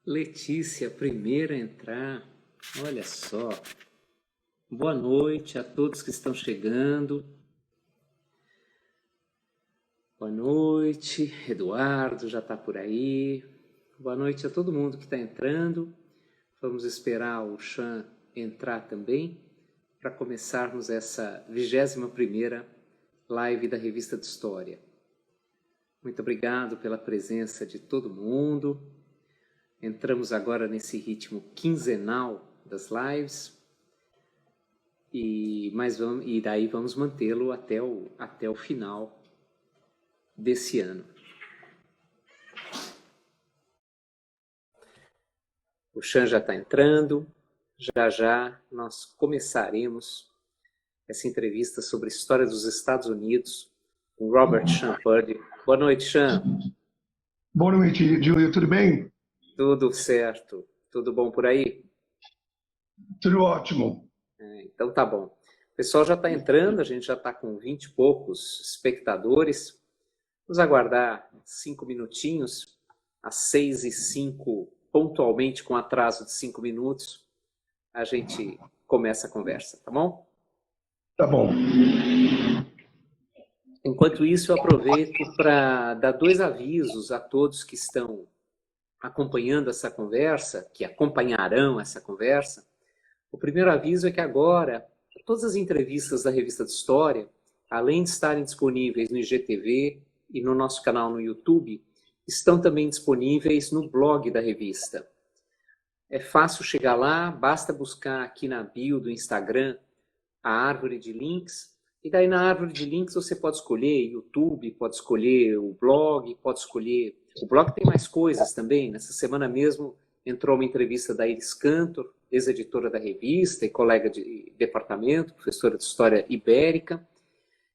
Letícia, primeira a entrar. Olha só. Boa noite a todos que estão chegando. Boa noite, Eduardo já está por aí. Boa noite a todo mundo que está entrando. Vamos esperar o Chan entrar também para começarmos essa 21ª live da Revista de História. Muito obrigado pela presença de todo mundo. Entramos agora nesse ritmo quinzenal das lives e daí vamos mantê-lo até o final desse ano. O Chan já está entrando, já nós começaremos essa entrevista sobre a história dos Estados Unidos com Robert Chan Purdy. Boa noite, Chan. Boa noite, Júlio, tudo bem? Tudo certo, tudo bom por aí? Tudo ótimo. Então tá bom. O pessoal já está entrando, a gente já está com 20 e poucos espectadores. Vamos aguardar 5 minutinhos, às 6h05, pontualmente com atraso de 5 minutos, a gente começa a conversa, tá bom? Tá bom. Enquanto isso, eu aproveito para dar 2 avisos a todos que estão acompanhando essa conversa, que acompanharão essa conversa. O primeiro aviso é que agora, todas as entrevistas da Revista de História, além de estarem disponíveis no IGTV e no nosso canal no YouTube, estão também disponíveis no blog da revista. É fácil chegar lá, basta buscar aqui na bio do Instagram a árvore de links, e daí na árvore de links você pode escolher YouTube, pode escolher o blog, pode escolher... O blog tem mais coisas também. Nessa semana mesmo entrou uma entrevista da Iris Cantor, ex-editora da revista e colega de departamento, professora de História Ibérica,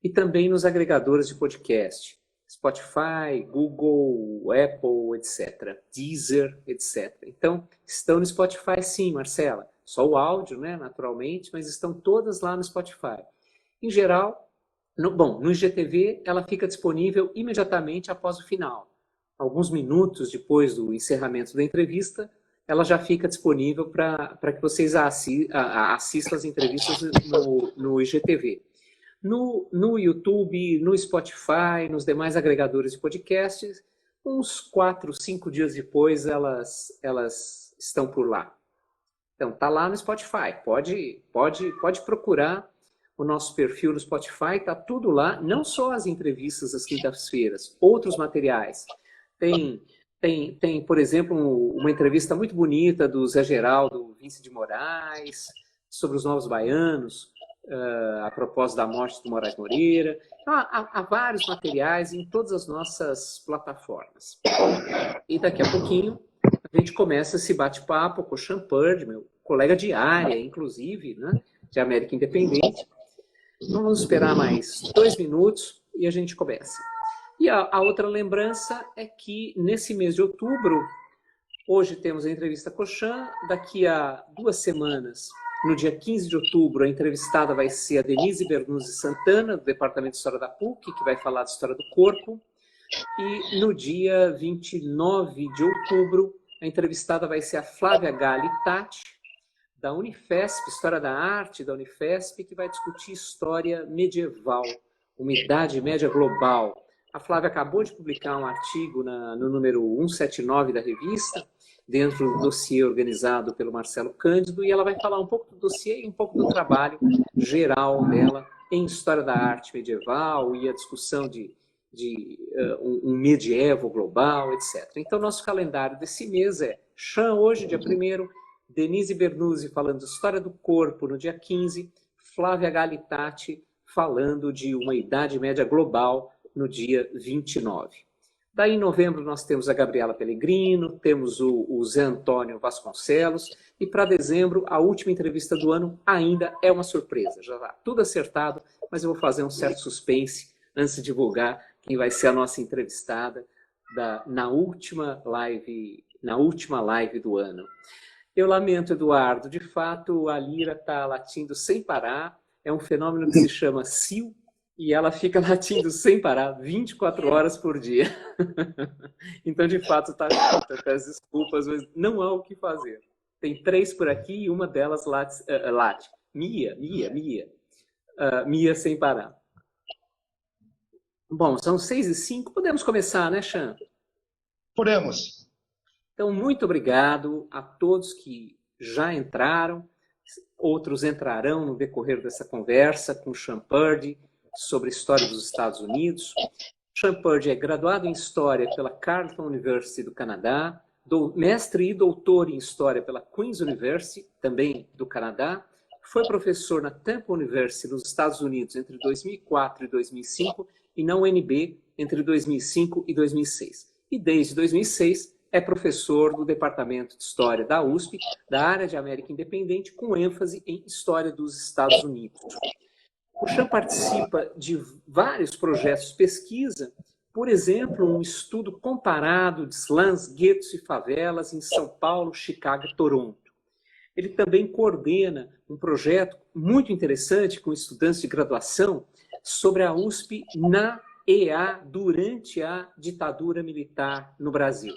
e também nos agregadores de podcast, Spotify, Google, Apple, etc., Deezer, etc. Então, estão no Spotify sim, Marcela. Só o áudio, né, naturalmente, mas estão todas lá no Spotify. Em geral, no IGTV, ela fica disponível imediatamente após o final. Alguns minutos depois do encerramento da entrevista, ela já fica disponível para que vocês assistam as entrevistas no IGTV. No YouTube, no Spotify, nos demais agregadores de podcasts, uns 4, 5 dias depois elas estão por lá. Então, tá lá no Spotify. Pode procurar o nosso perfil no Spotify, tá tudo lá, não só as entrevistas das quintas-feiras, outros materiais. Tem, por exemplo, uma entrevista muito bonita do Zé Geraldo Vince de Moraes, sobre os Novos Baianos, a propósito da morte do Moraes Moreira. Há vários materiais em todas as nossas plataformas. E daqui a pouquinho a gente começa esse bate-papo com o Chan Purdy, meu colega de área, inclusive, né, de América Independente. Vamos esperar mais 2 minutos e a gente começa. E a outra lembrança é que nesse mês de outubro, hoje temos a entrevista com o Chan, daqui a 2 semanas, no dia 15 de outubro, a entrevistada vai ser a Denise Bernuzzi Santana, do Departamento de História da PUC, que vai falar de História do Corpo. E no dia 29 de outubro, a entrevistada vai ser a Flávia Gali Tati, da Unifesp, História da Arte da Unifesp, que vai discutir história medieval, uma Idade Média global. A Flávia acabou de publicar um artigo no número 179 da revista, dentro do dossiê organizado pelo Marcelo Cândido, e ela vai falar um pouco do dossiê e um pouco do trabalho geral dela em História da Arte medieval e a discussão de um medievo global, etc. Então, nosso calendário desse mês é Chan hoje, dia 1º, Denise Bernuzzi falando de História do Corpo no dia 15, Flávia Galitati falando de uma Idade Média global no dia 29. Daí, em novembro, nós temos a Gabriela Pellegrino, temos o Zé Antônio Vasconcelos, e para dezembro, a última entrevista do ano ainda é uma surpresa. Já está tudo acertado, mas eu vou fazer um certo suspense antes de divulgar quem vai ser a nossa entrevistada na última live do ano. Eu lamento, Eduardo, de fato a Lira está latindo sem parar, é um fenômeno que se chama CIO, e ela fica latindo sem parar 24 horas por dia. Então, de fato, está chata, peço desculpas, mas não há o que fazer. Tem 3 por aqui e uma delas late. Mia. Mia sem parar. Bom, são 6h05, podemos começar, né, Chan? Podemos. Então, muito obrigado a todos que já entraram. Outros entrarão no decorrer dessa conversa com Sean Purdy sobre a história dos Estados Unidos. Sean Purdy é graduado em História pela Carleton University do Canadá, mestre e doutor em História pela Queen's University, também do Canadá. Foi professor na Temple University nos Estados Unidos entre 2004 e 2005 e na UNB entre 2005 e 2006. E desde 2006 é professor do Departamento de História da USP, da área de América Independente, com ênfase em História dos Estados Unidos. O Sean participa de vários projetos de pesquisa, por exemplo, um estudo comparado de slums, guetos e favelas em São Paulo, Chicago e Toronto. Ele também coordena um projeto muito interessante com estudantes de graduação sobre a USP na EA durante a ditadura militar no Brasil.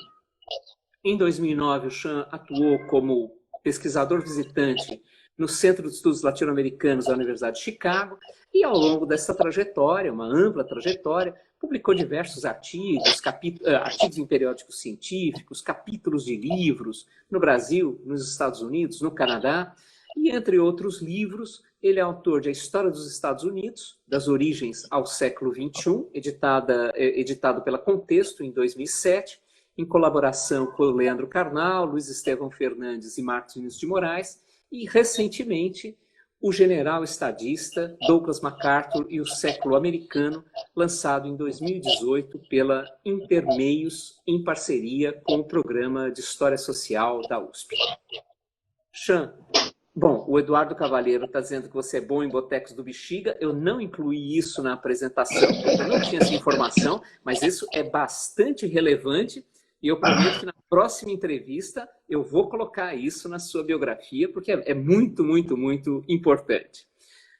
Em 2009, o Sean atuou como pesquisador visitante no Centro de Estudos Latino-Americanos da Universidade de Chicago e, ao longo dessa trajetória, uma ampla trajetória, publicou diversos artigos, artigos em periódicos científicos, capítulos de livros no Brasil, nos Estados Unidos, no Canadá, e, entre outros livros, ele é autor de A História dos Estados Unidos, das Origens ao Século XXI, editado pela Contexto em 2007, em colaboração com o Leandro Carnal, Luiz Estevão Fernandes e Marcos Vinícius de Moraes, e, recentemente, O General Estadista, Douglas MacArthur e o Século Americano, lançado em 2018 pela Intermeios, em parceria com o Programa de História Social da USP. Sean, bom, o Eduardo Cavalheiro está dizendo que você é bom em botecos do Bexiga. Eu não incluí isso na apresentação, porque eu não tinha essa informação, mas isso é bastante relevante e eu prometo que na próxima entrevista eu vou colocar isso na sua biografia, porque é muito, muito, muito importante.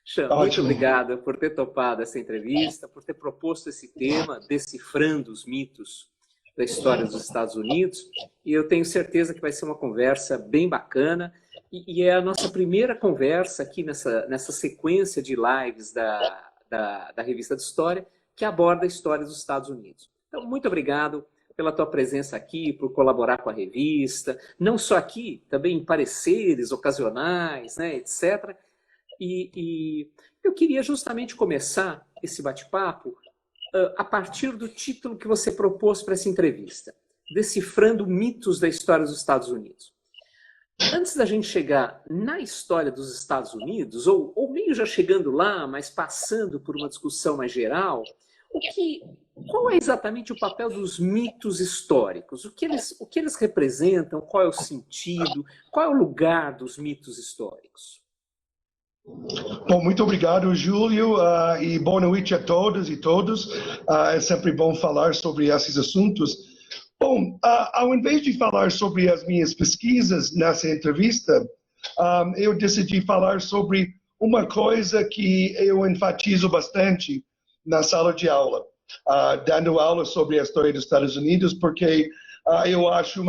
Sean, muito obrigado por ter topado essa entrevista, por ter proposto esse tema, decifrando os mitos da história dos Estados Unidos, e eu tenho certeza que vai ser uma conversa bem bacana, e é a nossa primeira conversa aqui nessa sequência de lives da Revista de História, que aborda a história dos Estados Unidos. Então, muito obrigado pela tua presença aqui, por colaborar com a revista, não só aqui, também em pareceres ocasionais, né, etc. E eu queria justamente começar esse bate-papo a partir do título que você propôs para essa entrevista, Decifrando Mitos da História dos Estados Unidos. Antes da gente chegar na história dos Estados Unidos, ou meio já chegando lá, mas passando por uma discussão mais geral, qual é exatamente o papel dos mitos históricos? O que eles representam? Qual é o sentido? Qual é o lugar dos mitos históricos? Bom, muito obrigado, Júlio, e boa noite a todas e todos. É sempre bom falar sobre esses assuntos. Bom, ao invés de falar sobre as minhas pesquisas nessa entrevista, eu decidi falar sobre uma coisa que eu enfatizo bastante na sala de aula, dando aula sobre a história dos Estados Unidos, porque eu acho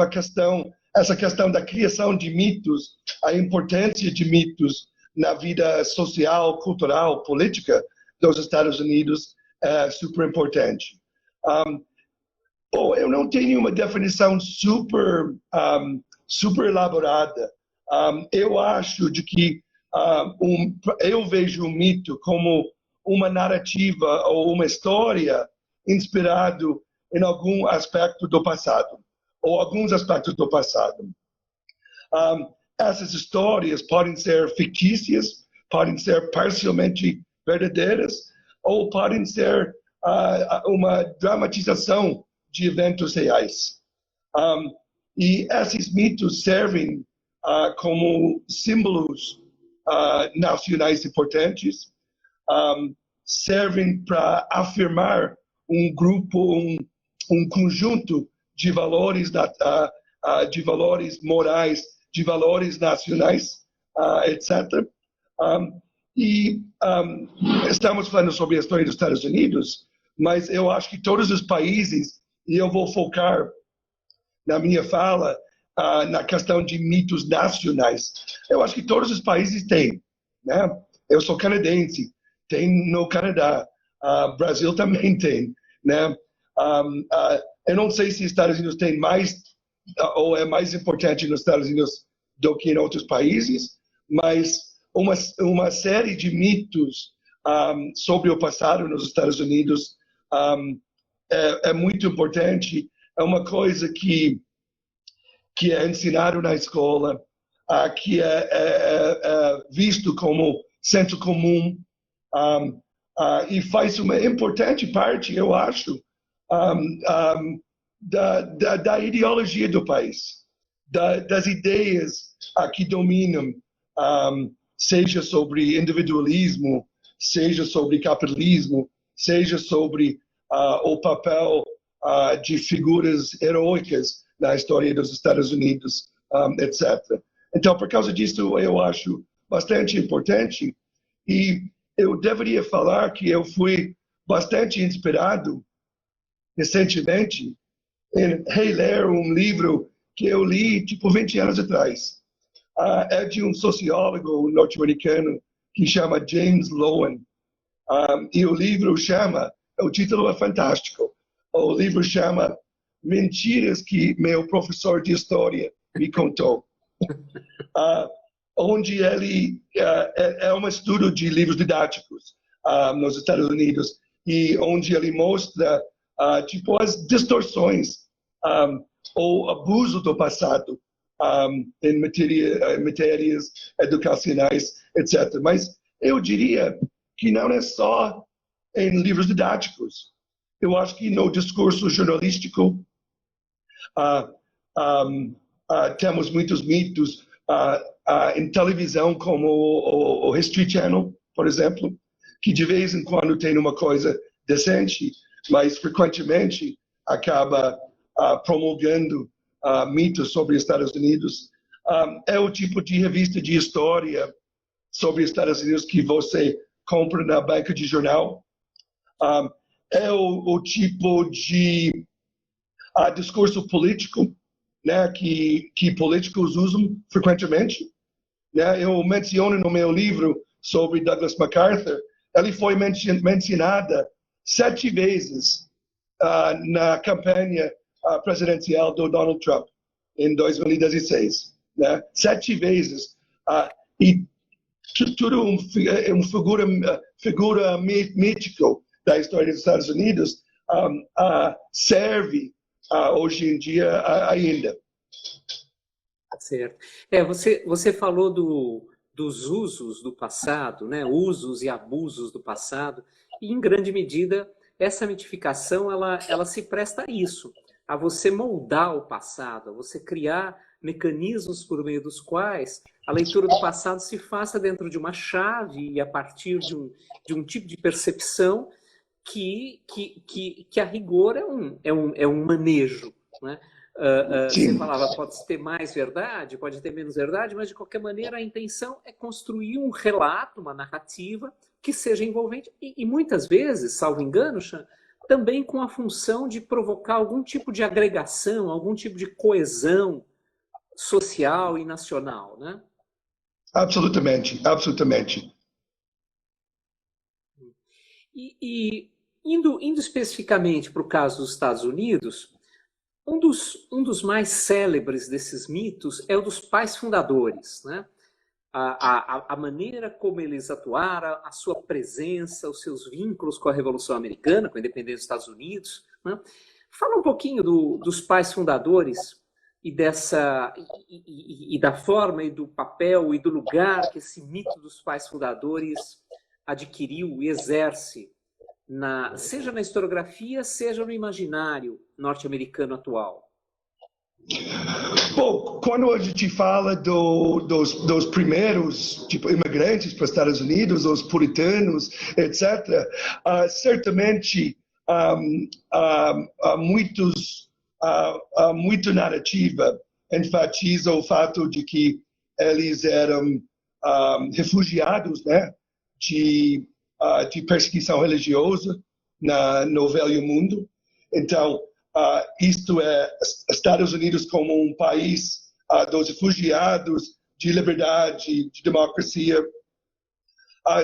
essa questão da criação de mitos, a importância de mitos na vida social, cultural, política dos Estados Unidos é super importante. Bom, eu não tenho uma definição super elaborada. Eu acho de que eu vejo o mito como uma narrativa ou uma história inspirado em algum aspecto do passado, ou alguns aspectos do passado. Essas histórias podem ser fictícias, podem ser parcialmente verdadeiras, ou podem ser uma dramatização de eventos reais. E esses mitos servem como símbolos nacionais importantes, servem para afirmar um grupo, um conjunto de valores, de valores morais, de valores nacionais, etc. E estamos falando sobre a história dos Estados Unidos, mas eu acho que todos os países, e eu vou focar na minha fala na questão de mitos nacionais, eu acho que todos os países têm, né? Eu sou canadense, tem no Canadá, Brasil também tem, né? Eu não sei se os Estados Unidos tem mais ou é mais importante nos Estados Unidos do que em outros países, mas uma série de mitos sobre o passado nos Estados Unidos é muito importante. É uma coisa que é ensinado na escola, que é visto como senso comum, e faz uma importante parte, eu acho, da ideologia do país, das ideias que dominam, seja sobre individualismo, seja sobre capitalismo, seja sobre o papel de figuras heróicas na história dos Estados Unidos, etc. Então, por causa disso, eu acho bastante importante, e eu deveria falar que eu fui bastante inspirado recentemente em reler um livro que eu li tipo 20 anos atrás. É de um sociólogo norte-americano que chama James Loewen. E o livro chama, o título é fantástico, o livro chama Mentiras que meu professor de história me contou. Onde ele é um estudo de livros didáticos nos Estados Unidos, e onde ele mostra tipo as distorções ou abuso do passado em matérias educacionais, etc. Mas eu diria que não é só em livros didáticos. Eu acho que no discurso jornalístico temos muitos mitos em televisão, como o History Channel, por exemplo, que de vez em quando tem uma coisa decente, mas frequentemente acaba promulgando mitos sobre os Estados Unidos. É o tipo de revista de história sobre os Estados Unidos que você compra na banca de jornal. É o tipo de discurso político, né, que políticos usam frequentemente. Né? Eu menciono no meu livro sobre Douglas MacArthur, ele foi mencionada 7 vezes na campanha presidencial do Donald Trump em 2016, né? 7 vezes. E tudo figura mítica da história dos Estados Unidos serve hoje em dia ainda. Certo. Você falou dos usos do passado, né? Usos e abusos do passado, e em grande medida essa mitificação ela se presta a isso, a você moldar o passado, a você criar mecanismos por meio dos quais a leitura do passado se faça dentro de uma chave e a partir de um tipo de percepção que a rigor é um manejo, né? Você falava, pode ter mais verdade, pode ter menos verdade, mas de qualquer maneira a intenção é construir um relato, uma narrativa que seja envolvente e muitas vezes, salvo engano, Chan, também com a função de provocar algum tipo de agregação, algum tipo de coesão social e nacional, né? Absolutamente, absolutamente. E indo especificamente para o caso dos Estados Unidos, um dos mais célebres desses mitos é o dos pais fundadores, né? A maneira como eles atuaram, a sua presença, os seus vínculos com a Revolução Americana, com a independência dos Estados Unidos, né? Fala um pouquinho dos pais fundadores e da forma e do papel e do lugar que esse mito dos pais fundadores adquiriu e exerce, seja na historiografia, seja no imaginário norte-americano atual. Bom, quando a gente fala dos primeiros tipo, imigrantes para os Estados Unidos, os puritanos, etc., certamente muita narrativa enfatiza o fato de que eles eram refugiados, né, de perseguição religiosa no Velho Mundo. Então, isto é Estados Unidos como um país dos refugiados, de liberdade, de democracia.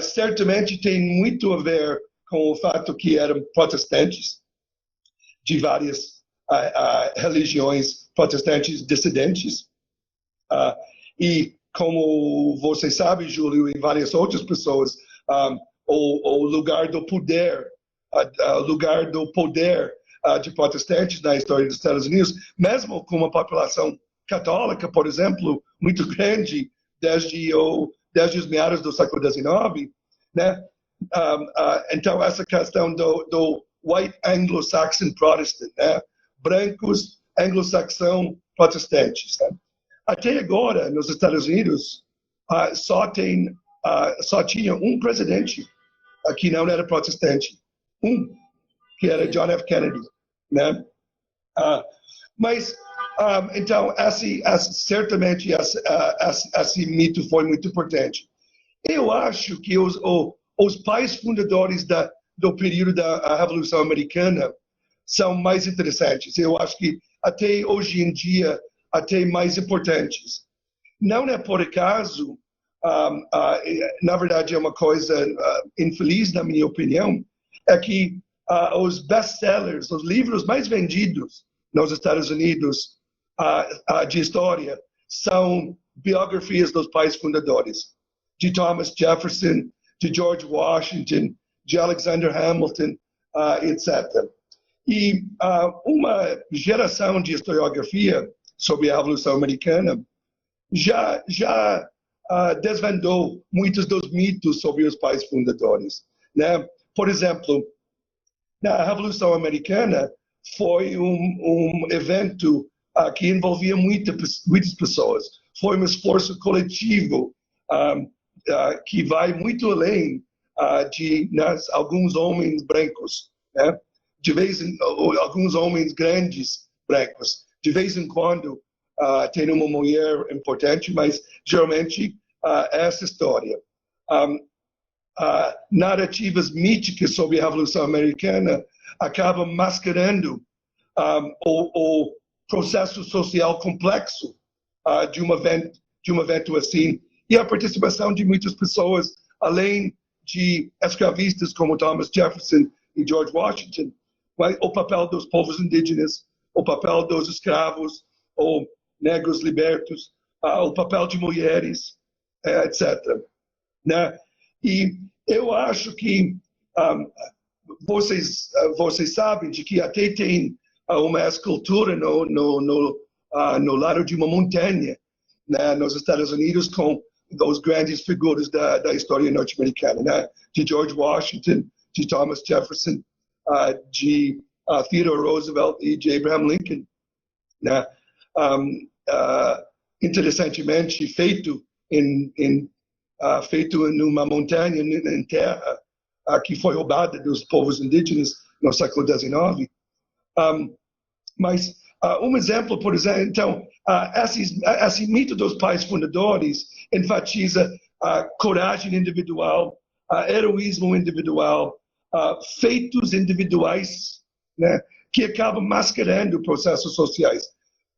Certamente tem muito a ver com o fato que eram protestantes, de várias religiões protestantes dissidentes. E como você sabe, Júlio, e várias outras pessoas, o lugar do poder, de protestantes na história dos Estados Unidos, mesmo com uma população católica, por exemplo, muito grande desde os meados do século XIX, né? Então essa questão do white Anglo-Saxon Protestant, né? Brancos anglo-saxão protestantes. Né? Até agora, nos Estados Unidos, só tinha um presidente que não era protestante, que era John F. Kennedy, né? Mas então certamente esse mito foi muito importante. Eu acho que os pais fundadores do período da Revolução Americana são mais interessantes. Eu acho que até hoje em dia até mais importantes. Não é por acaso, na verdade é uma coisa infeliz na minha opinião, é que os best-sellers, os livros mais vendidos nos Estados Unidos de história são biografias dos pais fundadores, de Thomas Jefferson, de George Washington, de Alexander Hamilton, etc. E uma geração de historiografia sobre a Revolução Americana já desvendou muitos dos mitos sobre os pais fundadores, né? Por exemplo, na Revolução Americana foi um evento que envolvia muitas pessoas. Foi um esforço coletivo que vai muito além de alguns homens brancos, né? Alguns homens grandes brancos. De vez em quando tem uma mulher importante, mas geralmente essa história. Narrativas míticas sobre a Revolução Americana acabam mascarando o processo social complexo de um evento assim, e a participação de muitas pessoas, além de escravistas como Thomas Jefferson e George Washington, o papel dos povos indígenas, o papel dos escravos ou negros libertos, o papel de mulheres, etc. Né? E eu acho que vocês sabem de que até tem uma escultura no lado de uma montanha, né, nos Estados Unidos, com as grandes figuras da história norte-americana, né? De George Washington, de Thomas Jefferson, de Theodore Roosevelt e de Abraham Lincoln. Né? Interessantemente, feito em uma montanha, em terra, que foi roubada dos povos indígenas no século XIX. Mas um exemplo, por exemplo, então, esse mito dos pais fundadores enfatiza a coragem individual, heroísmo individual, feitos individuais, né, que acabam mascarando processos sociais.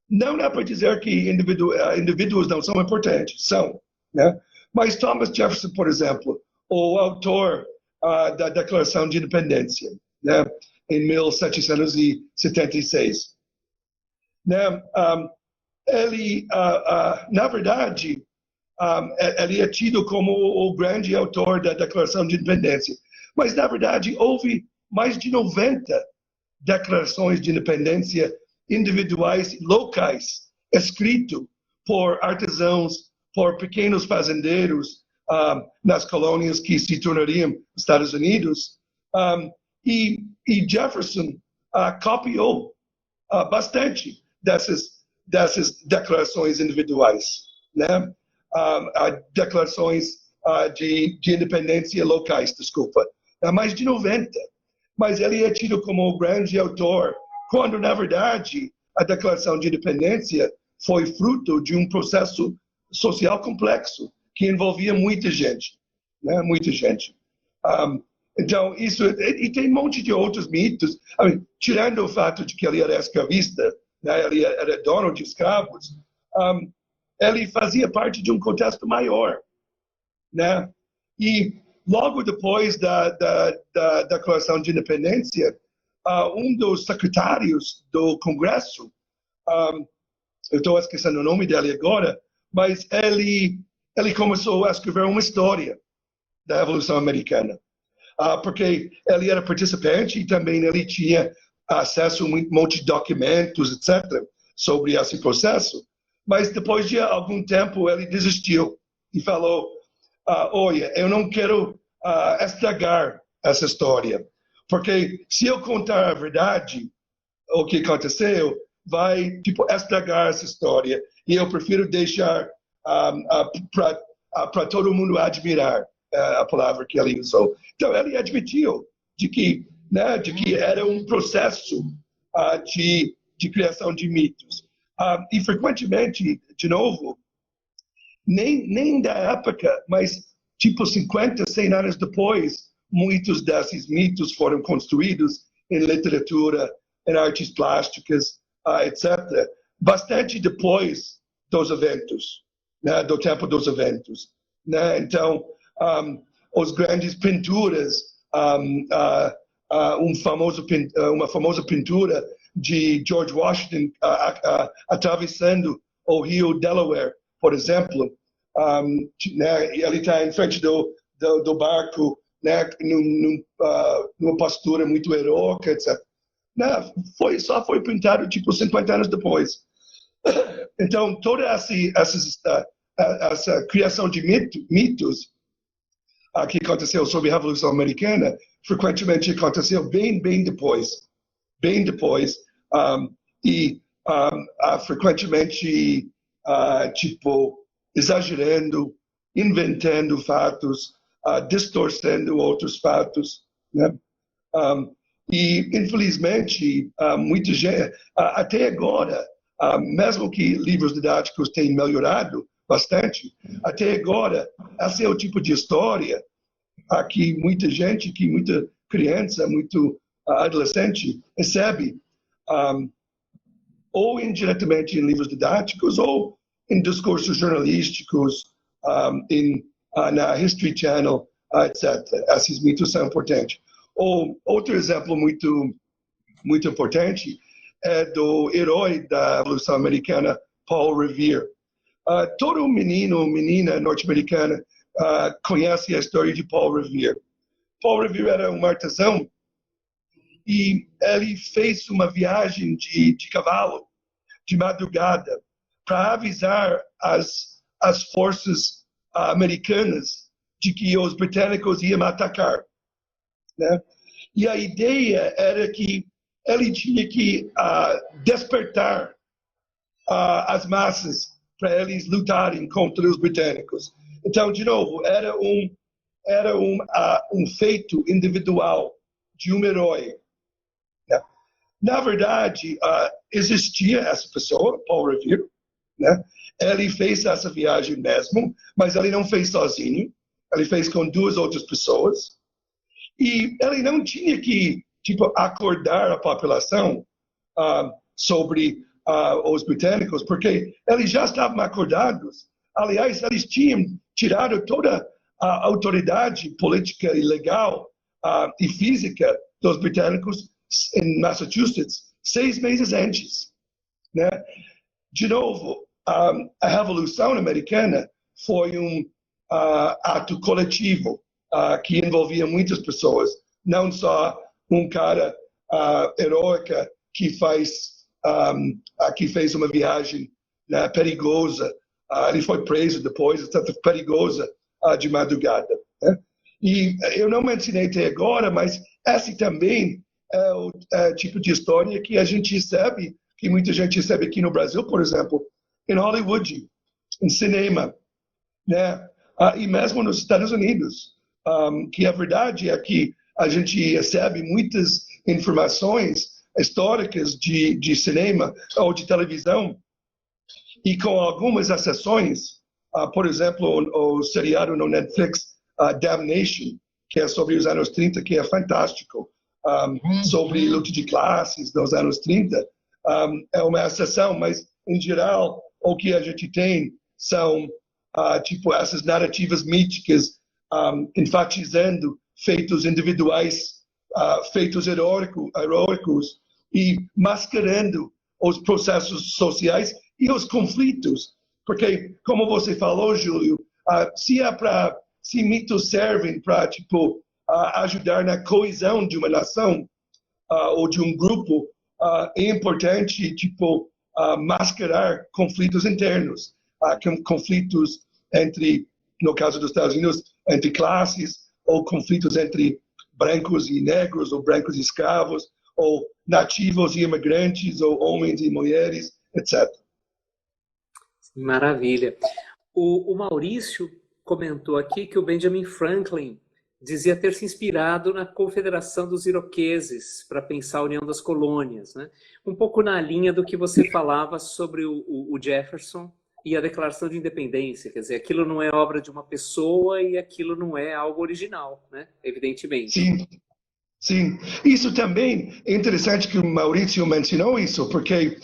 Não é para dizer que indivíduos não são importantes, são, né? Mas Thomas Jefferson, por exemplo, o autor da Declaração de Independência, né, em 1776, né, ele, na verdade, ele é tido como o grande autor da Declaração de Independência. Mas, na verdade, houve mais de 90 declarações de independência individuais, locais, escrito por artesãos, por pequenos fazendeiros nas colônias que se tornariam Estados Unidos. E Jefferson copiou bastante dessas declarações individuais, né? Declarações de independência locais, desculpa. Mais de 90. Mas ele é tido como o grande autor, quando, na verdade, a Declaração de Independência foi fruto de um processo social complexo, que envolvia muita gente. né? Muita gente. Então, isso, e tem um monte de outros mitos, tirando o fato de que ele era escravista, né? Ele era dono de escravos, ele fazia parte de um contexto maior, né? E logo depois da Declaração de Independência, um dos secretários do Congresso, eu estou esquecendo o nome dele agora, mas ele começou a escrever uma história da Revolução Americana, porque ele era participante e também ele tinha acesso a um monte de documentos, etc., sobre esse processo. Mas depois de algum tempo ele desistiu e falou: olha, eu não quero estragar essa história, porque se eu contar a verdade, o que aconteceu, vai estragar essa história, e eu prefiro deixar para todo mundo admirar a palavra que ele usou. Então ele admitiu de que era um processo de criação de mitos. E frequentemente, de novo, nem da época, mas 50, 100 anos depois, muitos desses mitos foram construídos em literatura, em artes plásticas, etc. Bastante depois dos eventos, né, do tempo dos eventos, né? Então, os grandes pinturas, uma famosa pintura de George Washington atravessando o rio Delaware, por exemplo, né, ele está em frente do barco, né, numa postura muito heróica, etc. Não, só foi pintado 50 anos depois. Então, toda essa criação de mitos que aconteceu sobre a Revolução Americana, frequentemente aconteceu bem depois. Frequentemente, exagerando, inventando fatos, distorcendo outros fatos, né? E, infelizmente, muita gente, até agora, mesmo que livros didáticos tenham melhorado bastante, até agora, esse é o tipo de história que muita gente, que muita criança, muito adolescente recebe, ou indiretamente em livros didáticos, ou em discursos jornalísticos, na History Channel, etc. Esses mitos são importantes. Outro exemplo muito importante é do herói da Revolução Americana, Paul Revere. Todo menino ou menina norte-americana conhece a história de Paul Revere. Paul Revere era um artesão e ele fez uma viagem de cavalo de madrugada para avisar as forças americanas de que os britânicos iam atacar, né? E a ideia era que ele tinha que despertar as massas para eles lutarem contra os britânicos. Então, de novo, era um feito individual de um herói, né? Na verdade, existia essa pessoa, Paul Revere, né? Ele fez essa viagem mesmo, mas ele não fez sozinho. Ele fez com 2 outras pessoas. E ele não tinha que acordar a população sobre os britânicos, porque eles já estavam acordados. Aliás, eles tinham tirado toda a autoridade política e legal e física dos britânicos em Massachusetts 6 meses antes, né? De novo, a Revolução Americana foi um ato coletivo que envolvia muitas pessoas, não só um cara heróica que fez uma viagem, né, perigosa. Ele foi preso depois, etc., perigosa de madrugada, né? E eu não mencionei até agora, mas esse também é o tipo de história que a gente recebe, que muita gente recebe aqui no Brasil, por exemplo, em Hollywood, em cinema, né? E mesmo nos Estados Unidos, que a verdade é que a gente recebe muitas informações históricas de cinema ou de televisão, e com algumas exceções, por exemplo, o seriado no Netflix, Damnation, que é sobre os anos 30, que é fantástico, sobre luta de classes dos anos 30. É uma exceção, mas, em geral, o que a gente tem são, tipo, essas narrativas míticas enfatizando feitos individuais, feitos heróicos e mascarando os processos sociais e os conflitos. Porque, como você falou, Júlio, se mitos servem para tipo, ajudar na coesão de uma nação ou de um grupo, é importante tipo, mascarar conflitos internos, conflitos entre, no caso dos Estados Unidos, entre classes, ou conflitos entre brancos e negros, ou brancos e escravos, ou nativos e imigrantes, ou homens e mulheres, etc. Maravilha. O Maurício comentou aqui que o Benjamin Franklin dizia ter se inspirado na Confederação dos Iroqueses para pensar a união das colônias, né? Um pouco na linha do que você falava sobre o Jefferson e a Declaração de Independência, quer dizer, aquilo não é obra de uma pessoa e aquilo não é algo original, né? Evidentemente. Sim, sim. Isso também é interessante que o Maurício mencionou isso, porque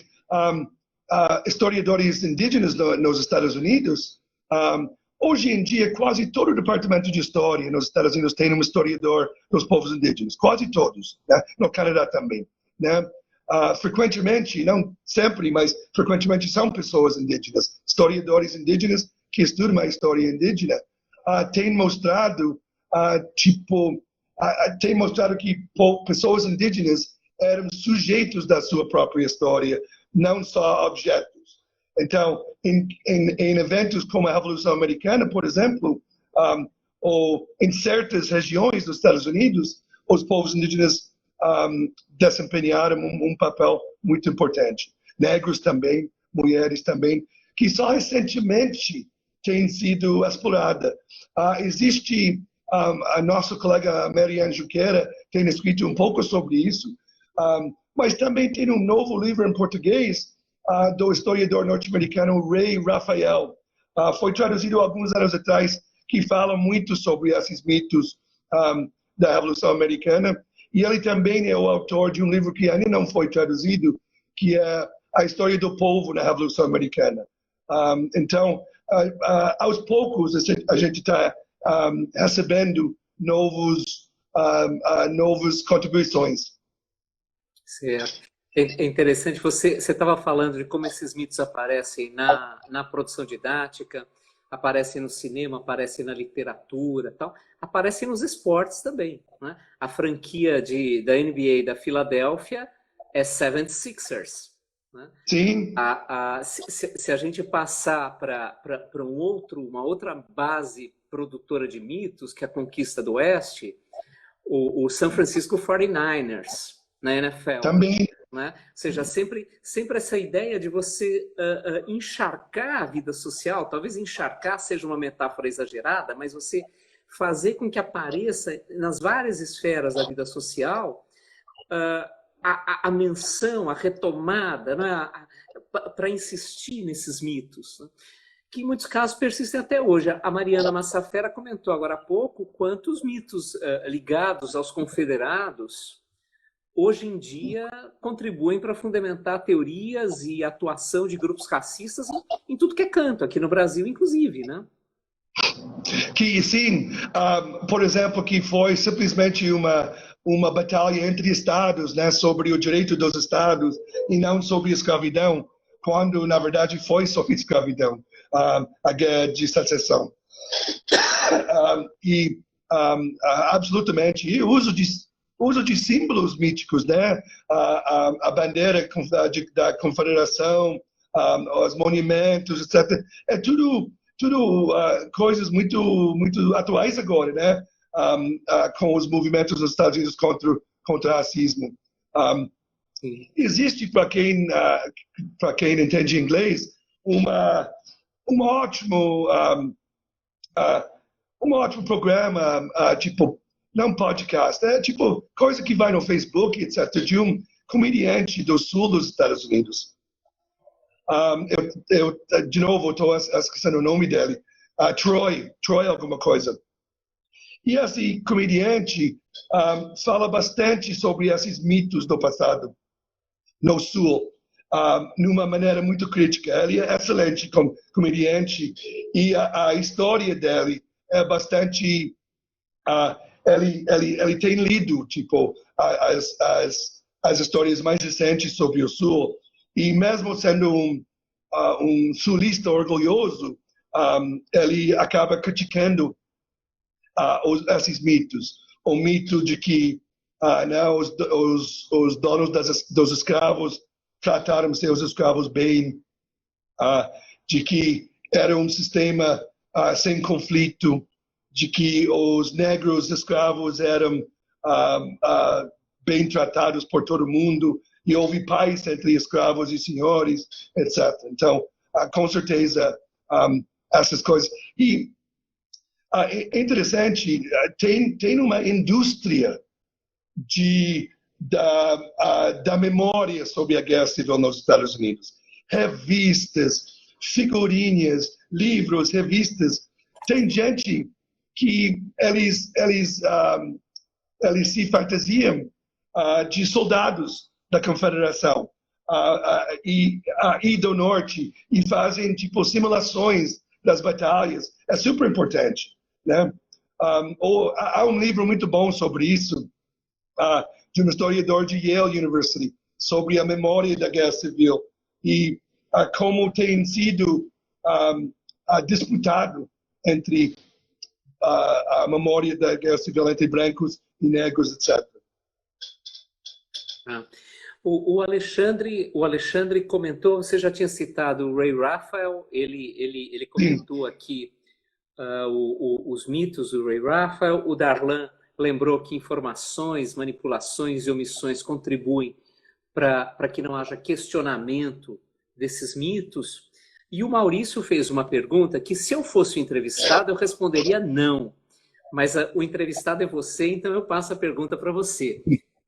historiadores indígenas nos Estados Unidos, hoje em dia, quase todo o departamento de história nos Estados Unidos tem um historiador dos povos indígenas, quase todos, né? No Canadá também, né? Frequentemente, não sempre, mas frequentemente são pessoas indígenas, historiadores indígenas que estudam a história indígena, têm mostrado, tem mostrado que pessoas indígenas eram sujeitos da sua própria história, não só objetos. Então, em eventos como a Revolução Americana, por exemplo, ou em certas regiões dos Estados Unidos, os povos indígenas desempenharam um papel muito importante. Negros também, mulheres também, que só recentemente têm sido explorada. Existe a nossa colega Mariane Junqueira tem escrito um pouco sobre isso, mas também tem um novo livro em português do historiador norte-americano Ray Raphael. Foi traduzido alguns anos atrás, que fala muito sobre esses mitos da Revolução Americana. E ele também é o autor de um livro que ainda não foi traduzido, que é A História do Povo na Revolução Americana. Então, aos poucos, a gente está recebendo novas contribuições. Certo. É interessante, você estava falando de como esses mitos aparecem na produção didática, aparecem no cinema, aparecem na literatura, tal, aparecem nos esportes também, né? A franquia da NBA da Filadélfia é 76ers, né? Sim. Se a gente passar para uma outra base produtora de mitos, que é a conquista do Oeste, o San Francisco 49ers na NFL. Também. Né? Ou seja, sempre essa ideia de você encharcar a vida social, talvez encharcar seja uma metáfora exagerada, mas você fazer com que apareça nas várias esferas da vida social a menção, a retomada, né? Para insistir nesses mitos, né? Que em muitos casos persistem até hoje. A Mariana Massafera comentou agora há pouco quantos mitos ligados aos confederados hoje em dia contribuem para fundamentar teorias e atuação de grupos racistas em tudo que é canto, aqui no Brasil, inclusive, né? Que sim, por exemplo, que foi simplesmente uma batalha entre estados, né, sobre o direito dos estados e não sobre a escravidão, quando na verdade foi sobre escravidão, a guerra de secessão. Absolutamente, e o uso de símbolos míticos, né? A bandeira da Confederação, os monumentos, etc. É tudo coisas muito atuais agora, né? Com os movimentos dos Estados Unidos contra o racismo. Existe, para quem entende inglês, um ótimo programa, tipo, não podcast, é tipo coisa que vai no Facebook, etc., de um comediante do sul dos Estados Unidos. Eu de novo, estou esquecendo o nome dele. Troy alguma coisa. E esse comediante fala bastante sobre esses mitos do passado no Sul, numa maneira muito crítica. Ele é excelente como comediante e a história dele é bastante... ele tem lido tipo as histórias mais recentes sobre o Sul e mesmo sendo um sulista orgulhoso, ele acaba criticando esses mitos. O mito de que não, os donos dos escravos trataram seus escravos bem, de que era um sistema sem conflito, de que os negros escravos eram bem tratados por todo mundo e houve paz entre escravos e senhores, etc. Então, com certeza, essas coisas. E é interessante, tem uma indústria da memória sobre a Guerra Civil nos Estados Unidos. Revistas, figurinhas, livros, revistas. Tem gente que eles se fantasiam de soldados da Confederação e do Norte e fazem tipo simulações das batalhas. É super importante, né? Há um livro muito bom sobre isso, de um historiador de Yale University, sobre a memória da Guerra Civil e como tem sido disputado entre a memória da Guerra Civil entre brancos e negros, etc. O Alexandre comentou, você já tinha citado o Ray Raphael, ele comentou aqui os mitos do Ray Raphael. O Darlan lembrou que informações, manipulações e omissões contribuem para que não haja questionamento desses mitos. E o Maurício fez uma pergunta que, se eu fosse o entrevistado, eu responderia não. Mas o entrevistado é você, então eu passo a pergunta para você.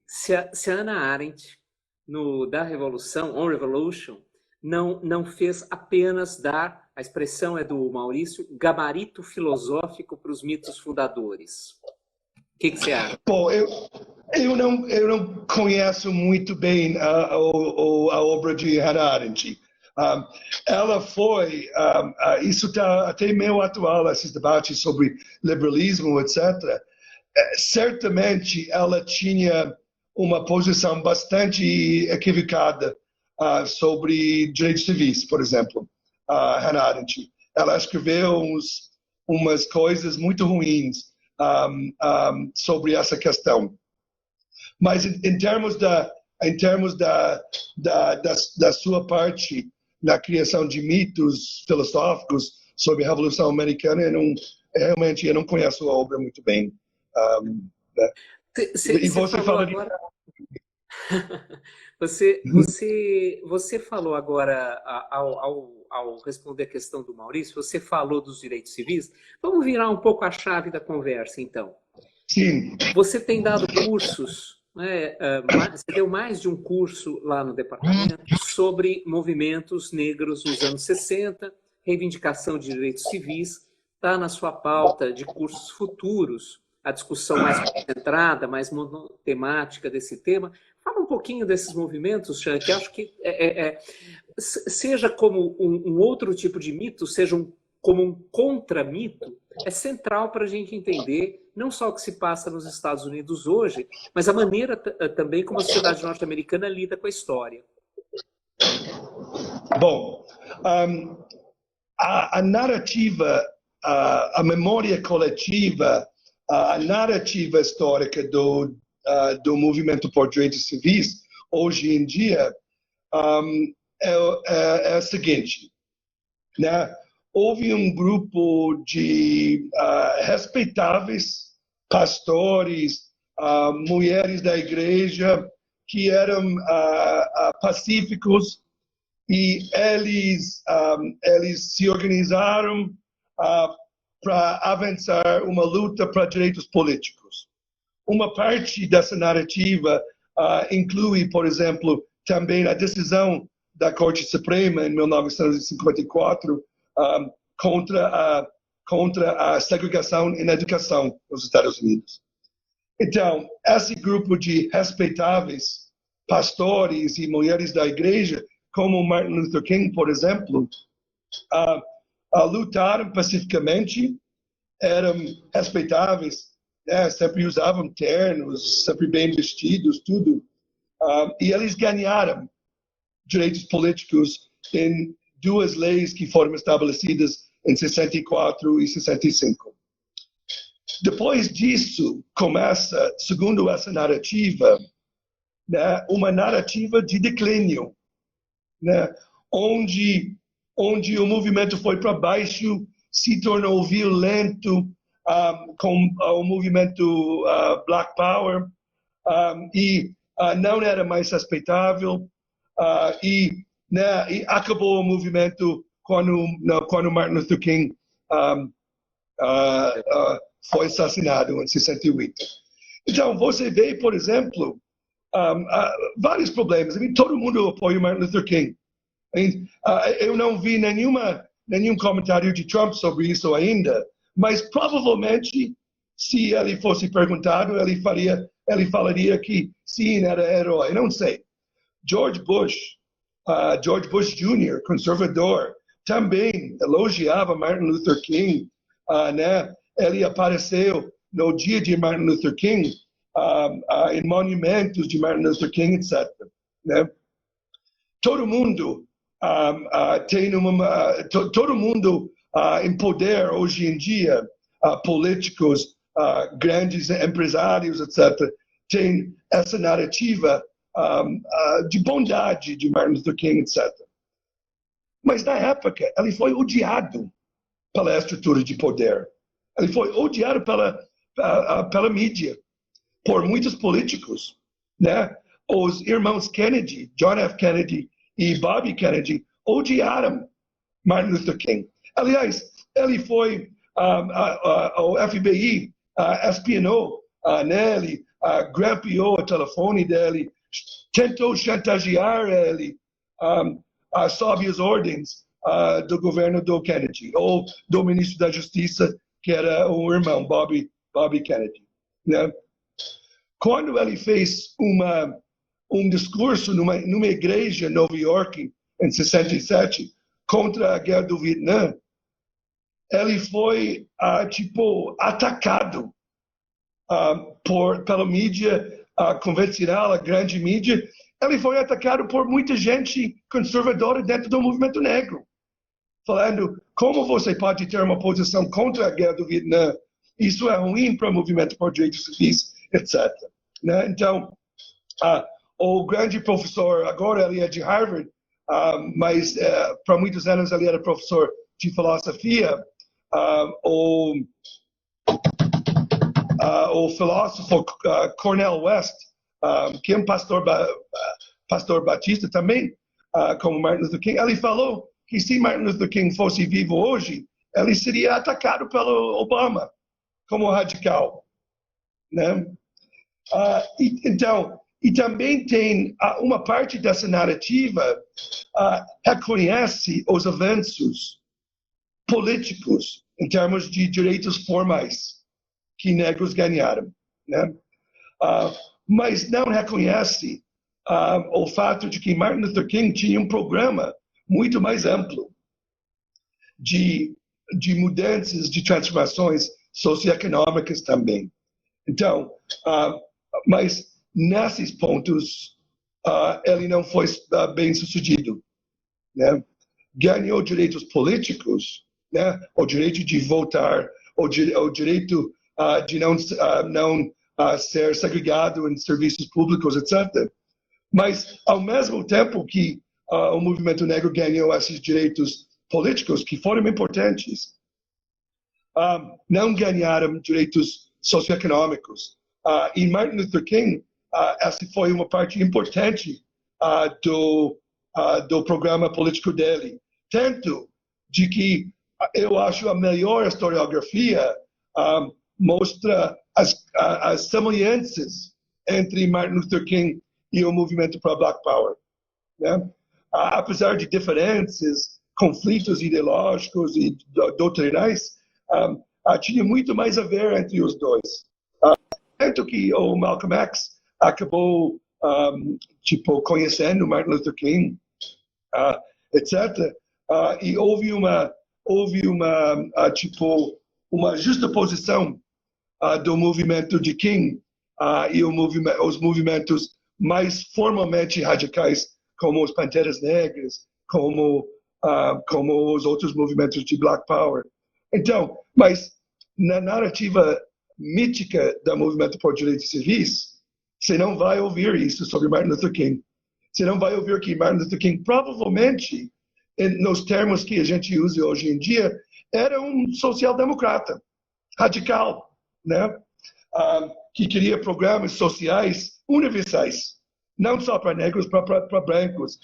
Se a Hannah Arendt, no Da Revolução, On Revolution, não fez apenas dar, a expressão é do Maurício, gabarito filosófico para os mitos fundadores. O que você acha? Bom, eu não conheço muito bem a obra de Hannah Arendt. Ela foi, isso está até meio atual, esses debates sobre liberalismo, etc. Certamente ela tinha uma posição bastante equivocada sobre direitos civis, por exemplo, Hannah Arendt. Ela escreveu umas coisas muito ruins sobre essa questão. Mas em termos da sua parte na criação de mitos filosóficos sobre a Revolução Americana, realmente eu não conheço a obra muito bem. Né? E você falou agora... Você falou agora, ao responder a questão do Maurício, você falou dos direitos civis. Vamos virar um pouco a chave da conversa, então. Sim. Você tem dado cursos, né? Você deu mais de um curso lá no departamento sobre movimentos negros nos anos 60, reivindicação de direitos civis. Está na sua pauta de cursos futuros a discussão mais concentrada, mais monotemática desse tema. Fala um pouquinho desses movimentos, Chan, que acho que seja como um outro tipo de mito, seja como um contramito, é central para a gente entender não só o que se passa nos Estados Unidos hoje, mas a maneira também como a sociedade norte-americana lida com a história. Bom, a narrativa, a memória coletiva, a narrativa histórica do movimento por direitos civis, hoje em dia, é a seguinte, né? Houve um grupo de respeitáveis pastores, mulheres da igreja, que eram pacíficos, e eles se organizaram para avançar uma luta para direitos políticos. Uma parte dessa narrativa inclui, por exemplo, também a decisão da Corte Suprema em 1954 contra contra a segregação na educação nos Estados Unidos. Então, esse grupo de respeitáveis pastores e mulheres da igreja, como Martin Luther King, por exemplo, lutaram pacificamente, eram respeitáveis, sempre usavam ternos, sempre bem vestidos, tudo. E eles ganharam direitos políticos em duas leis que foram estabelecidas em 64 e 65. Depois disso, começa, segundo essa narrativa, né, uma narrativa de declínio, né, onde o movimento foi para baixo, se tornou violento com o movimento Black Power, e não era mais respeitável, e acabou o movimento quando Martin Luther King foi assassinado em 68. Então, você vê, por exemplo, vários problemas. Todo mundo apoia Martin Luther King. Eu não vi nenhum comentário de Trump sobre isso ainda, mas provavelmente, se ele fosse perguntado, ele falaria que sim, era herói. Não sei. George Bush Jr., conservador, também elogiava Martin Luther King, né? Ele apareceu no dia de Martin Luther King em monumentos de Martin Luther King, etc. Né? Todo mundo todo mundo em poder hoje em dia, políticos, grandes empresários, etc., tem essa narrativa de bondade de Martin Luther King, etc. Mas na época ele foi odiado pela estrutura de poder. Ele foi odiado pela mídia, por muitos políticos, né? Os irmãos Kennedy, John F. Kennedy e Bobby Kennedy, odiaram Martin Luther King. Aliás, ele foi, o FBI espionou nele, grampeou o telefone dele, tentou chantagear ele sob as ordens do governo do Kennedy, ou do ministro da Justiça, que era o irmão Bobby Kennedy. Né? Quando ele fez um discurso numa igreja em Nova York, em 67, contra a guerra do Vietnã, ele foi, atacado pela mídia convencional, a grande mídia. Ele foi atacado por muita gente conservadora dentro do movimento negro, falando como você pode ter uma posição contra a guerra do Vietnã, isso é ruim para o movimento por direitos civis, etc. Né? Então, o grande professor, agora ele é de Harvard, mas para muitos anos ele era professor de filosofia, o filósofo Cornel West, que é um pastor batista também, como Martin Luther King, ele falou que se Martin Luther King fosse vivo hoje, ele seria atacado pelo Obama como radical. Né? Então, e também tem uma parte dessa narrativa reconhece os avanços políticos em termos de direitos formais que negros ganharam, né? Mas não reconhece o fato de que Martin Luther King tinha um programa muito mais amplo de mudanças, de transformações socioeconômicas também. Então, mas nesses pontos, ele não foi bem sucedido. Né? Ganhou direitos políticos, né? O direito de votar, o direito de não ser segregado em serviços públicos, etc. Mas, ao mesmo tempo que o movimento negro ganhou esses direitos políticos, que foram importantes, não ganharam direitos socioeconômicos. E Martin Luther King, essa foi uma parte importante do programa político dele. Tanto de que eu acho a melhor historiografia mostra as semelhanças entre Martin Luther King e o movimento para Black Power. Né? Apesar de diferenças, conflitos ideológicos e doutrinais, tinha muito mais a ver entre os dois. Tanto que o Malcolm X acabou tipo conhecendo Martin Luther King, etc. E houve uma tipo uma justaposição do movimento de King e os movimentos mais formalmente radicais, como os Panteras Negras, como os outros movimentos de Black Power. Então, mas na narrativa mítica do movimento por direitos civis, você não vai ouvir isso sobre Martin Luther King. Você não vai ouvir que Martin Luther King, provavelmente, nos termos que a gente usa hoje em dia, era um social-democrata, radical, né? Que queria programas sociais universais, não só para negros, para brancos,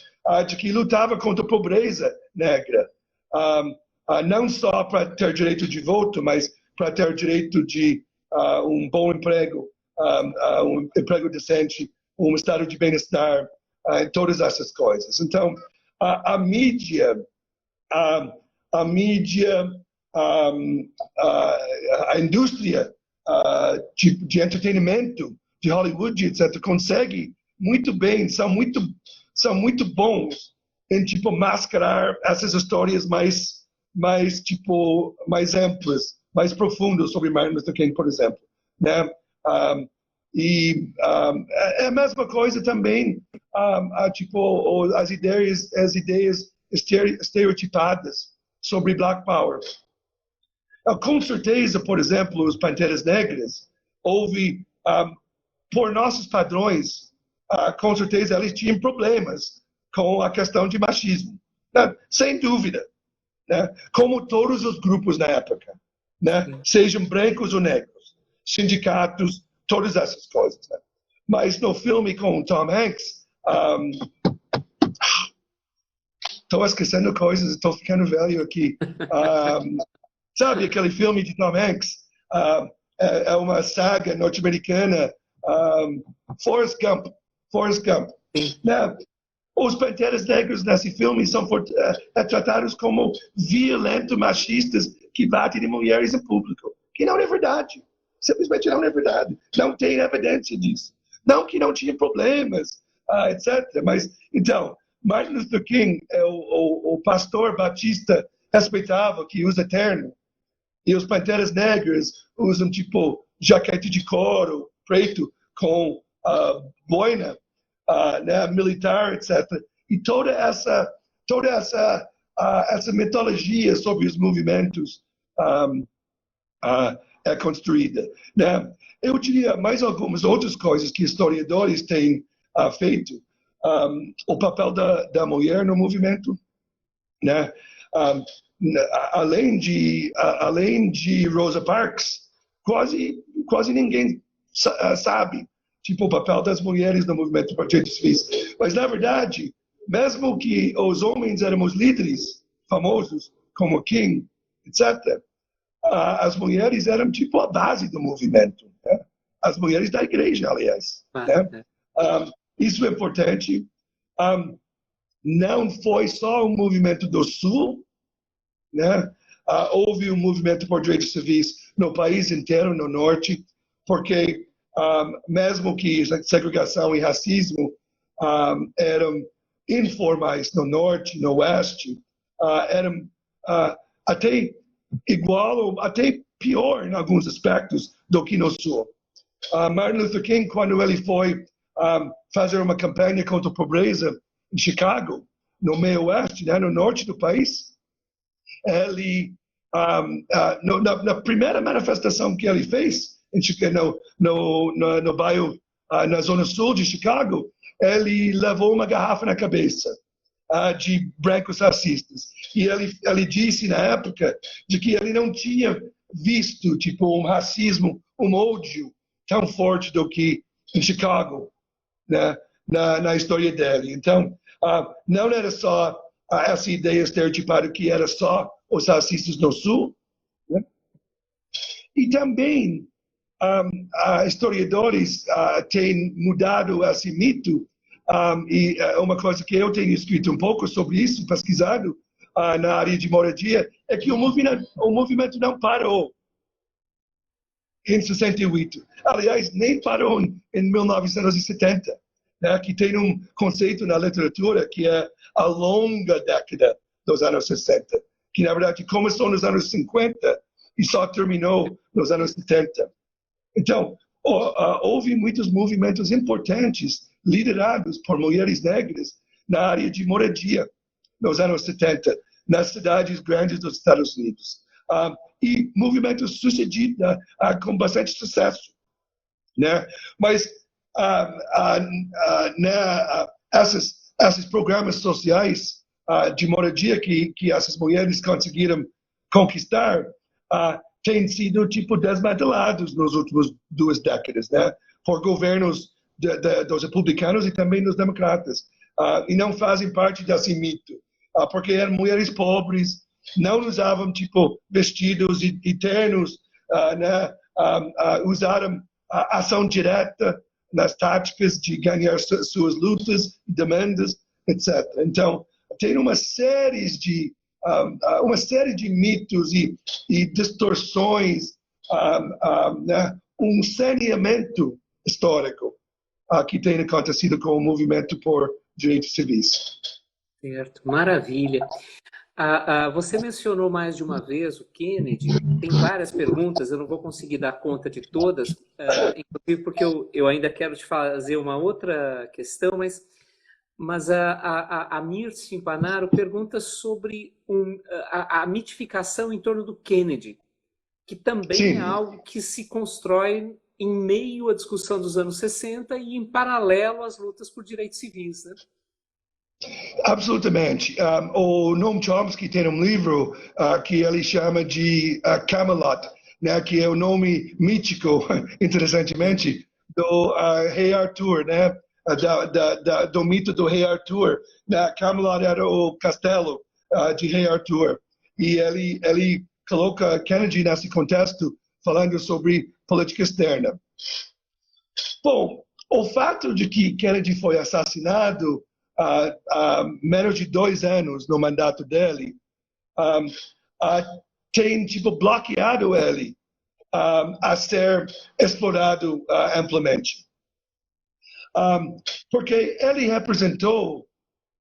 de que lutava contra a pobreza negra, não só para ter direito de voto, mas para ter direito de um bom emprego, um emprego decente, um estado de bem-estar, todas essas coisas. Então, a mídia, a indústria de entretenimento, de Hollywood, etc., consegue muito bem, são muito bons em tipo mascarar essas histórias mais amplas, mais profundas sobre Martin Luther King, por exemplo, né? É a mesma coisa também, tipo as ideias estereotipadas sobre Black Power. Com certeza, por exemplo, os Panteras Negras, houve, por nossos padrões, com certeza eles tinham problemas com a questão de machismo, né? Sem dúvida, né? Como todos os grupos na época, né? Sejam brancos ou negros, sindicatos, todas essas coisas. Né? Mas no filme com Tom Hanks, estou esquecendo coisas, estou ficando velho aqui. Sabe aquele filme de Tom Hanks? É uma saga norte-americana, Forrest Gump. Né? Os Panteras Negros nesse filme são tratados como violentos machistas que batem em mulheres em público, que não é verdade. Simplesmente não é verdade. Não tem evidência disso. Não que não tinha problemas, etc. Mas, então, Martin Luther King é o pastor batista respeitável que usa terno. E os Panteras Negras usam, tipo, jaquete de couro preto com boina, né, militar, etc. E toda essa mitologia sobre os movimentos é construída. Né? Eu diria mais algumas outras coisas que historiadores têm feito. O papel da mulher no movimento, né? Além de Rosa Parks, quase ninguém sabe tipo, o papel das mulheres no movimento por direitos civis. Mas, na verdade, mesmo que os homens éramos líderes famosos, como King, etc., as mulheres eram tipo a base do movimento. Né? As mulheres da igreja, aliás. Né? Isso é importante. Não foi só um movimento do Sul, né? Houve um movimento por direitos civis no país inteiro, no Norte, porque mesmo que segregação e racismo eram informais no Norte, no Oeste, eram até igual ou até pior em alguns aspectos do que no Sul. Martin Luther King, quando ele foi fazer uma campanha contra a pobreza em Chicago, no meio oeste, né, no norte do país, ele, na primeira manifestação que ele fez no bairro, na zona sul de Chicago, ele levou uma garrafa na cabeça de brancos racistas. E ele disse na época de que ele não tinha visto tipo um racismo, um ódio tão forte do que em Chicago, né, na história dele. Então, não era só essa ideia estereotipada que era só os racistas no Sul, né? E também historiadores têm mudado esse mito, e uma coisa que eu tenho escrito um pouco sobre isso, pesquisado, na área de moradia é que o movimento não parou em 68. Aliás, nem parou em 1970, né, que tem um conceito na literatura que é a longa década dos anos 60, que na verdade começou nos anos 50 e só terminou nos anos 70. Então, houve muitos movimentos importantes liderados por mulheres negras na área de moradia nos anos 70, nas cidades grandes dos Estados Unidos. E movimentos sucedidos com bastante sucesso, né? Mas esses programas sociais de moradia que essas mulheres conseguiram conquistar têm sido tipo desmantelados nas últimas 2 décadas, né? Por governos dos republicanos e também dos democratas, e não fazem parte desse mito, porque eram mulheres pobres, não usavam tipo vestidos e ternos, né? Usaram ação direta nas táticas de ganhar suas lutas, demandas, etc. Então, tem uma série de mitos e distorções, né? Saneamento histórico que tem acontecido com o movimento por direitos civis. Certo, maravilha. Você mencionou mais de uma vez o Kennedy. Tem várias perguntas, eu não vou conseguir dar conta de todas, inclusive porque eu ainda quero te fazer uma outra questão, mas a Mirce Impanaro pergunta sobre a mitificação em torno do Kennedy, que também Sim. é algo que se constrói em meio à discussão dos anos 60 e em paralelo às lutas por direitos civis, né? Absolutamente. O Noam Chomsky tem um livro que ele chama de Camelot, né, que é o nome mítico, interessantemente, do Rei Arthur, né, do mito do Rei Arthur. Camelot era o castelo de Rei Arthur. E ele coloca Kennedy nesse contexto, falando sobre política externa. Bom, o fato de que Kennedy foi assassinado menos de 2 anos no mandato dele, tem tipo bloqueado ele a ser explorado amplamente. Porque ele representou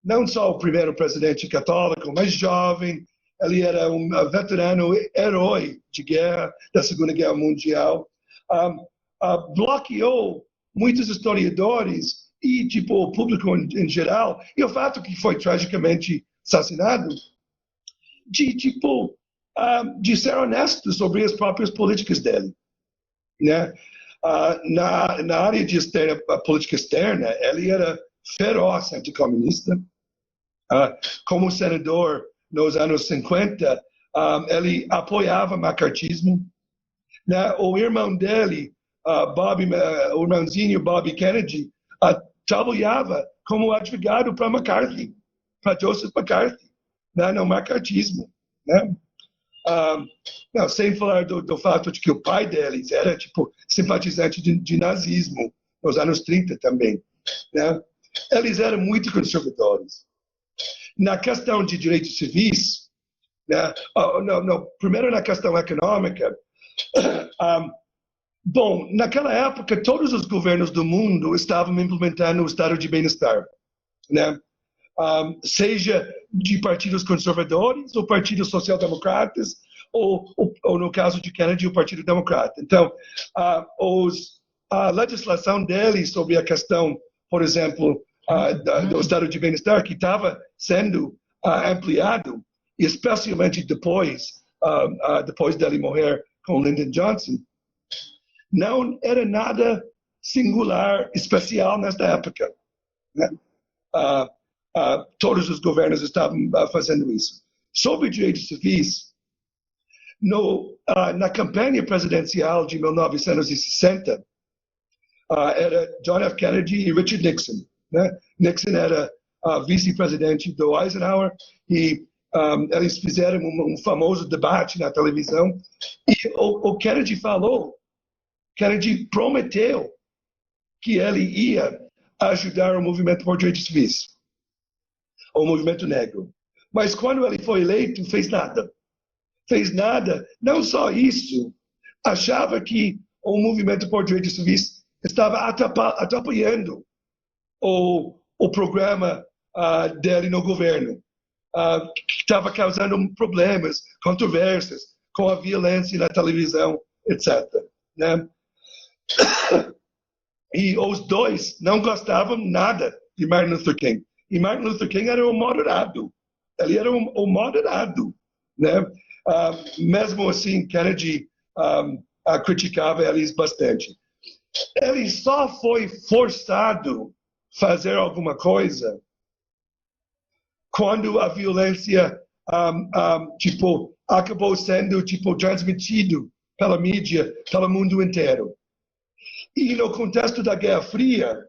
não só o primeiro presidente católico, mas jovem, ele era um veterano herói de guerra, da Segunda Guerra Mundial, bloqueou muitos historiadores e tipo o público em geral, e o fato que foi tragicamente assassinado, de ser honesto sobre as próprias políticas dele, né? Na área de política externa, ele era feroz anticomunista. Como senador nos anos 50, ele apoiava o macartismo, né? O irmão dele, o irmãozinho Bobby Kennedy, trabalhava como advogado para McCarthy, para Joseph McCarthy, né, no macartismo, né? Não, sem falar do fato de que o pai deles era tipo simpatizante de nazismo nos anos 30 também, né? Eles eram muito conservadores. Na questão de direitos civis, né? Primeiro na questão econômica, bom, naquela época, todos os governos do mundo estavam implementando o estado de bem-estar, né? Seja de partidos conservadores ou partidos social-democratas, ou no caso de Kennedy, o Partido Democrata. Então, a legislação dele sobre a questão, por exemplo, do estado de bem-estar, que estava sendo ampliado, especialmente depois dele morrer com Lyndon Johnson, não era nada singular, especial nesta época, né? Todos os governos estavam fazendo isso. Sobre direitos civis, na campanha presidencial de 1960, era John F. Kennedy e Richard Nixon, né? Nixon era vice-presidente do Eisenhower e eles fizeram um famoso debate na televisão e o Kennedy prometeu que ele ia ajudar o movimento por direitos civis, o movimento negro. Mas quando ele foi eleito, fez nada. Fez nada. Não só isso, achava que o movimento por direitos civis estava atrapalhando o programa dele no governo, que estava causando problemas, controvérsias com a violência na televisão, etc. Né? E os dois não gostavam nada de Martin Luther King. E Martin Luther King era um moderado. Ele era um moderado. Né? Mesmo assim, Kennedy criticava eles bastante. Ele só foi forçado a fazer alguma coisa quando a violência acabou sendo transmitido pela mídia, pelo mundo inteiro. E no contexto da Guerra Fria,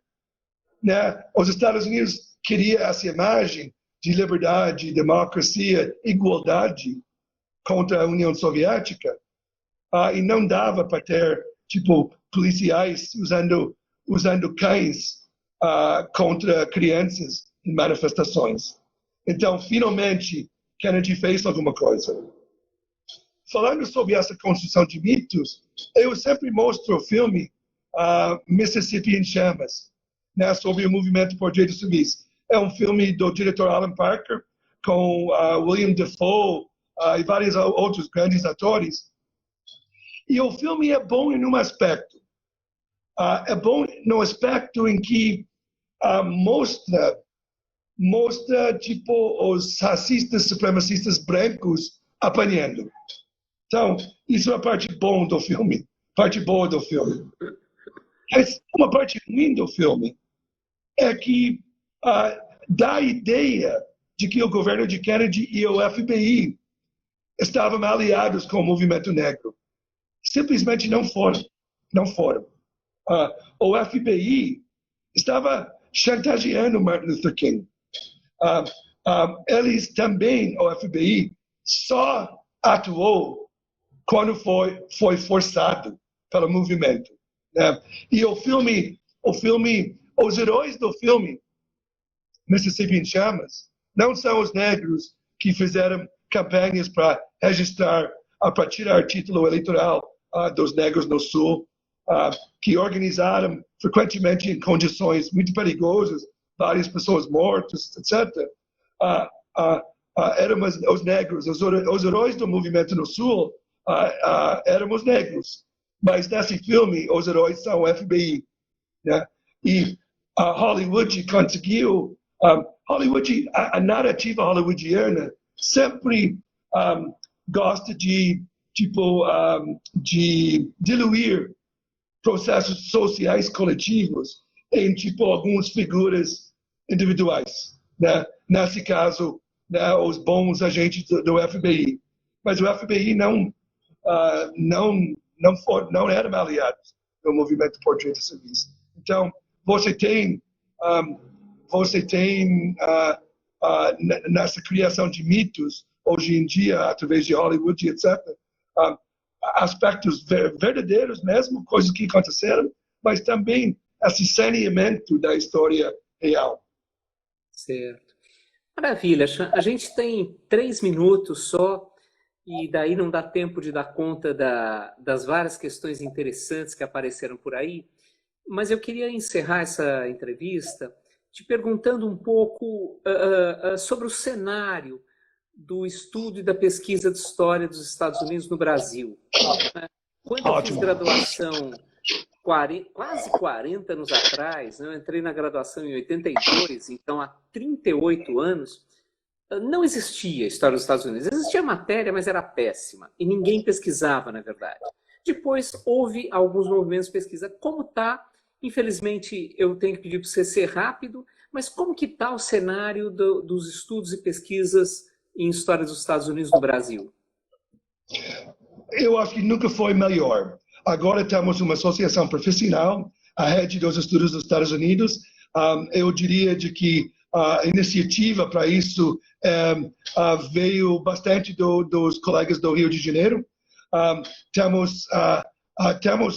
né, os Estados Unidos queriam essa imagem de liberdade, democracia, igualdade contra a União Soviética, e não dava para ter policiais usando cães contra crianças em manifestações. Então, finalmente, Kennedy fez alguma coisa. Falando sobre essa construção de mitos, eu sempre mostro o filme Mississippi em Chamas, né, sobre o movimento por direitos civis. É um filme do diretor Alan Parker, com William Dafoe e vários outros grandes atores. E o filme é bom em um aspecto. É bom no aspecto em que mostra os racistas, supremacistas brancos apanhando. Então, isso é a parte boa do filme. Mas uma parte ruim do filme é que dá a ideia de que o governo de Kennedy e o FBI estavam aliados com o movimento negro. Simplesmente não foram. O FBI estava chantageando Martin Luther King. Eles também, o FBI, só atuou quando foi forçado pelo movimento. Né? E os heróis do filme, Mississippi em Chamas, não são os negros que fizeram campanhas para registrar, para tirar título eleitoral dos negros no Sul, que organizaram frequentemente em condições muito perigosas, várias pessoas mortas, etc. Éramos os negros, os heróis do movimento no Sul éramos negros. Mas nesse filme, os heróis são o FBI. Né? E Hollywood conseguiu... a narrativa hollywoodiana sempre gosta de diluir processos sociais coletivos em algumas figuras individuais. Né? Nesse caso, né, os bons agentes do FBI. Mas o FBI não eram aliados no movimento por direitos civis. Então, você tem nessa criação de mitos, hoje em dia, através de Hollywood, etc., aspectos verdadeiros mesmo, coisas que aconteceram, mas também esse saneamento da história real. Certo. Maravilha. A gente tem 3 minutos só, e daí não dá tempo de dar conta das várias questões interessantes que apareceram por aí, mas eu queria encerrar essa entrevista te perguntando um pouco sobre o cenário do estudo e da pesquisa de história dos Estados Unidos no Brasil. Quando eu fiz graduação quase 40 anos atrás, né, eu entrei na graduação em 82, então há 38 anos, não existia história dos Estados Unidos. Existia matéria, mas era péssima. E ninguém pesquisava, na verdade. Depois, houve alguns movimentos de pesquisa. Como está? Infelizmente, eu tenho que pedir para você ser rápido, mas como que está o cenário dos estudos e pesquisas em história dos Estados Unidos no Brasil? Eu acho que nunca foi melhor. Agora temos uma associação profissional, a Rede dos Estudos dos Estados Unidos. Eu diria de que a iniciativa para isso veio bastante dos colegas do Rio de Janeiro. Temos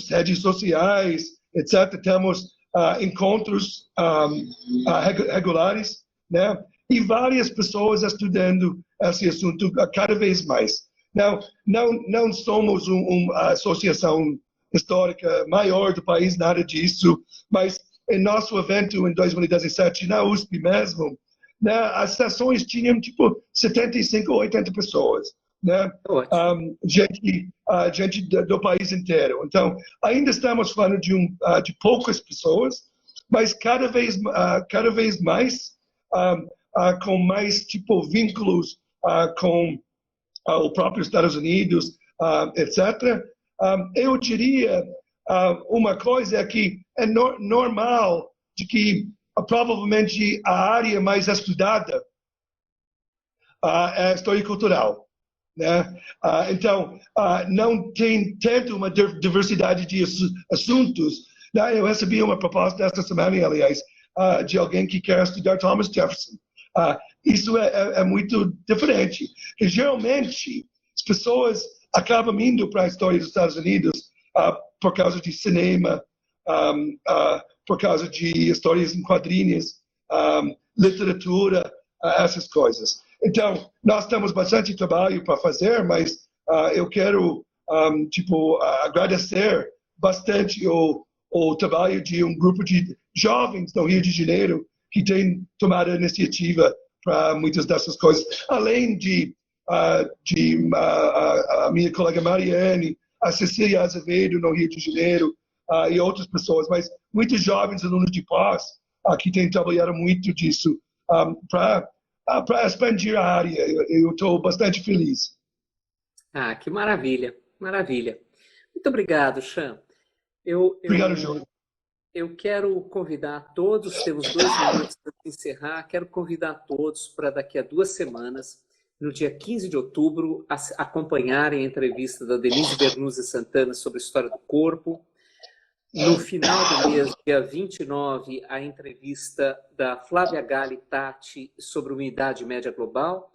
redes sociais, etc. Temos encontros regulares, né? e várias pessoas estudando esse assunto cada vez mais. Não somos uma associação histórica maior do país, nada disso, mas em nosso evento em 2017, na USP mesmo, né, as sessões tinham tipo 75 ou 80 pessoas. Né? Gente do país inteiro. Então, ainda estamos falando de poucas pessoas, mas cada vez mais com mais tipo vínculos com o próprio Estados Unidos, etc. Eu diria uma coisa é que é normal de que provavelmente a área mais estudada é a história cultural. Né? Então, não tem tanto uma diversidade de assuntos. Né? Eu recebi uma proposta esta semana, aliás, de alguém que quer estudar Thomas Jefferson. Isso é muito diferente. E, geralmente, as pessoas acabam indo para a história dos Estados Unidos por causa de cinema, por causa de histórias em quadrinhos, literatura, essas coisas. Então, nós temos bastante trabalho para fazer, mas eu quero agradecer bastante o trabalho de um grupo de jovens no Rio de Janeiro que tem tomado a iniciativa para muitas dessas coisas, além de a minha colega Mariane, a Cecília Azevedo no Rio de Janeiro e outras pessoas, mas muitos jovens alunos de pós que têm trabalhado muito disso para expandir a área. Eu estou bastante feliz. Que maravilha, maravilha. Muito obrigado, Chan. Obrigado, Júlio. Eu quero convidar todos, temos 2 minutos para encerrar, quero convidar todos para daqui a 2 semanas, no dia 15 de outubro, acompanharem a entrevista da Denise Bernuzzi Santana sobre a história do corpo. No final do mês, dia 29, a entrevista da Flávia Gali Tati sobre uma Idade Média Global.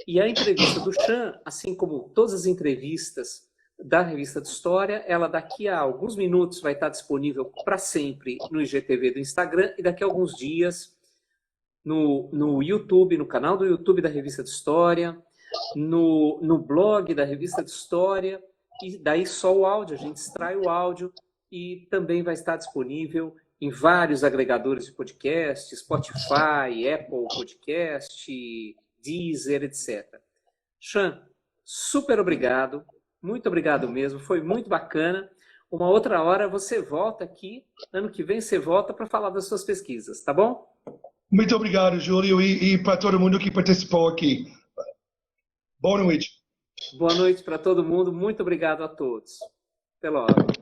E a entrevista do Chan, assim como todas as entrevistas da Revista de História, ela daqui a alguns minutos vai estar disponível para sempre no IGTV do Instagram e daqui a alguns dias no YouTube, no canal do YouTube da Revista de História, no blog da Revista de História, e daí só o áudio, a gente extrai o áudio e também vai estar disponível em vários agregadores de podcast, Spotify, Apple Podcast, Deezer, etc. Chan, super obrigado. Muito obrigado mesmo, foi muito bacana. Uma outra hora você volta aqui, ano que vem você volta para falar das suas pesquisas, tá bom? Muito obrigado, Júlio, e para todo mundo que participou aqui. Boa noite. Boa noite para todo mundo, muito obrigado a todos. Até logo.